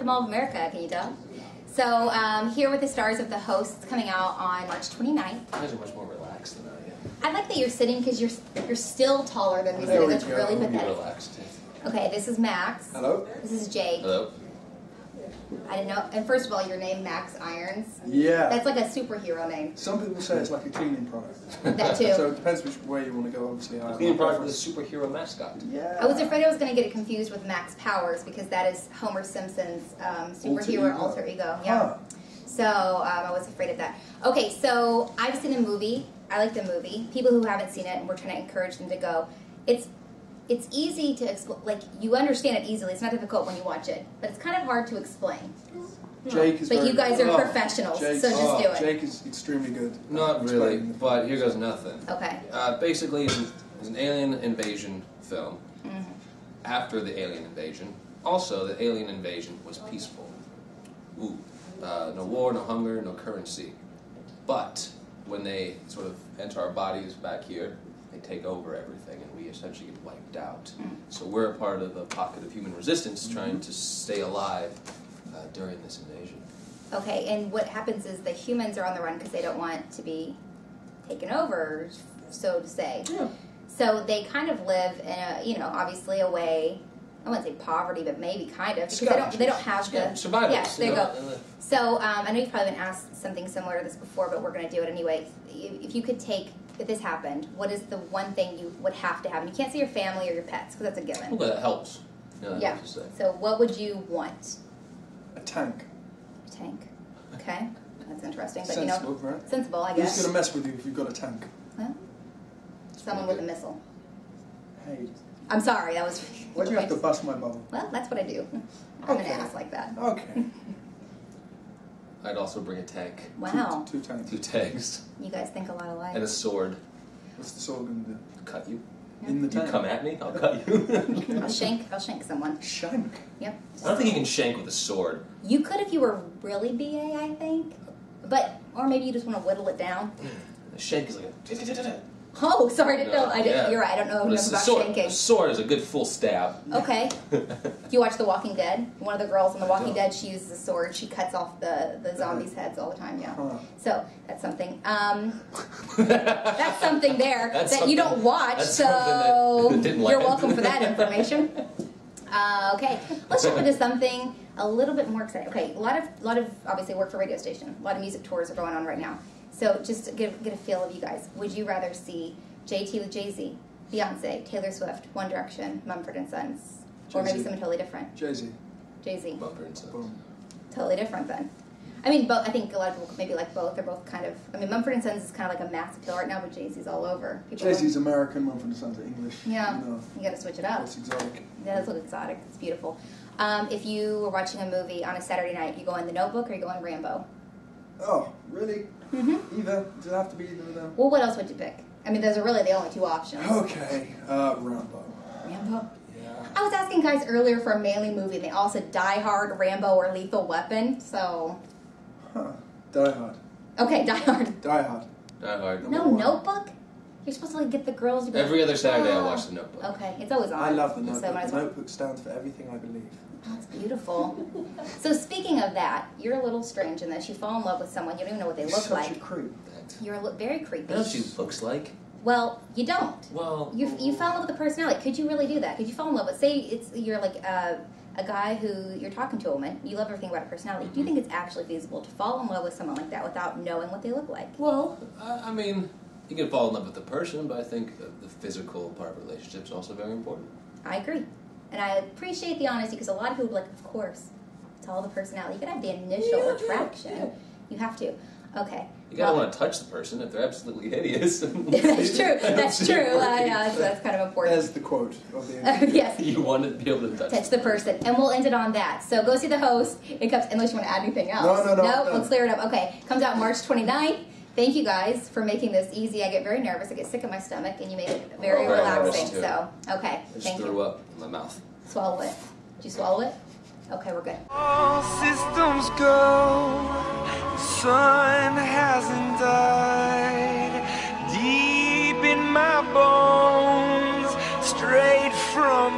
at the Mall of America, can you tell? So, here with the stars of The Host, coming out on March 29th. You guys are much more relaxed than I am. I like that you're sitting because you're still taller than me. There That's we go. really Be pathetic. relaxed. Okay, this is Max. Hello. This is Jake. Hello. I didn't know. And first of all, your name Max Irons. Yeah. That's like a superhero name. Some people say it's like a cleaning product. That too. So it depends which way you want to go, obviously. A cleaning product with a superhero mascot. Yeah. I was afraid I was going to get it confused with Max Powers because that is Homer Simpson's superhero alter ego. Yeah. Huh. So I was afraid of that. Okay, so I've seen a movie. I like the movie. People who haven't seen it, and we're trying to encourage them to go. It's easy to explain. Like, you understand it easily. It's not difficult when you watch it, but it's kind of hard to explain. Jake is But you guys are good. professionals, Jake's- so just do it. Jake is extremely good. Not really, but here goes nothing. Okay. Basically, it's an alien invasion film. Mm-hmm. After the alien invasion, also the alien invasion was peaceful. Ooh, no war, no hunger, no currency. But when they sort of enter our bodies back here, they take over everything, and we essentially get wiped out. So we're a part of a pocket of human resistance trying to stay alive during this invasion. Okay, and what happens is the humans are on the run because they don't want to be taken over, so to say. Yeah. So they kind of live in a, obviously a way, I wouldn't say poverty, but maybe kind of, because they don't have the... Survivors. Yes, there you go. So I know you've probably been asked something similar to this before, but we're going to do it anyway. If you could take, if this happened, what is the one thing you would have to have? And you can't say your family or your pets, because that's a given. Well, that helps. Yeah. So what would you want? A tank. A tank. Okay. That's interesting. But Sensible, right? Sensible, I guess. Who's going to mess with you if you've got a tank? Huh? Someone with a missile. Hey. I'm sorry, that was... Why do you have to bust my bubble? Well, that's what I do. I'm an ass like that. Okay. I'd also bring a tank. Wow. Two tanks. 2 tanks. You guys think a lot alike. And a sword. What's the sword going to do? Cut you. In the You tank? come at me, I'll cut you. I'll shank someone. Shank. Yep. I don't think you can shank with a sword. You could if you were really BA, I think. But, or maybe you just want to whittle it down. A shank is like a... Oh, sorry, I didn't know. Yeah. You're right, I don't know enough about sword, shanking. a sword is a good full stab. Okay. Do you watch The Walking Dead? One of the girls in The Walking Dead, she uses a sword. She cuts off the zombies' heads all the time, yeah. Huh. So, that's something. That's something there That's that you don't watch, that's so something that didn't you're land. welcome for that information. Okay, let's jump into something a little bit more exciting. Okay, a lot of obviously work for radio station. A lot of music tours are going on right now. So just to get a feel of you guys, would you rather see JT with Jay-Z, Beyonce, Taylor Swift, One Direction, Mumford and Sons, or maybe Jay-Z. something totally different? Jay-Z. Jay-Z. Mumford and Sons. Boom. Totally different then. I mean, both. I think a lot of people maybe like both. They're both kind of. I mean, Mumford and Sons is kind of like a mass appeal right now, but Jay-Z's all over. Jay-Z's American, Mumford and Sons are English. Yeah, You know, you got to switch it up. it's exotic. Yeah, that's look exotic. It's beautiful. If you were watching a movie on a Saturday night, you go in The Notebook or you go in Rambo? Oh, really? Mm-hmm. Either? Does it have to be either of them? Well, what else would you pick? I mean, those are really the only two options. Okay, Rambo. Rambo? Yeah. I was asking guys earlier for a manly movie, and they all said Die Hard, Rambo, or Lethal Weapon, so... Huh. Die Hard. Okay, Die Hard. Die Hard. Die Hard. No Number one. Notebook? You're supposed to like get the girls to go... Every other Saturday I "Ah." watch The Notebook. Okay, it's always on. I love the So Notebook. might as The well. Notebook stands for everything I believe. That's beautiful. So speaking of that, you're a little strange in this. You fall in love with someone, you don't even know what they You're look such like. a creep. You're very creepy. I know what she looks like. Well, you don't. Well... You fell in love with the personality. Could you really do that? Could you fall in love with, say you're like a guy who you're talking to a woman, you love everything about her personality. Do you think it's actually feasible to fall in love with someone like that without knowing what they look like? Well, I mean, you can fall in love with the person, but I think the physical part of a relationship is also very important. I agree. And I appreciate the honesty because a lot of people are like, of course, it's all the personality. You gotta have the initial attraction. You have to. Okay. You gotta want to touch the person if they're absolutely hideous. That's true. That's true. Yeah, that's kind of important. There's the quote of the interview. Yes. You want to be able to Touch the person. And we'll end it on that. So go see The Host. It comes, unless you want to add anything else. No. Nope, we'll clear it up. Okay. Comes out March 29th. Thank you guys for making this easy. I get very nervous. I get sick in my stomach, and you made it very Oh, very relaxing. nervous, too. So, okay. I just Thank threw you. up in my mouth. Swallow it. Did you swallow it? Okay, we're good. All systems go, the sun hasn't died. Deep in my bones, straight from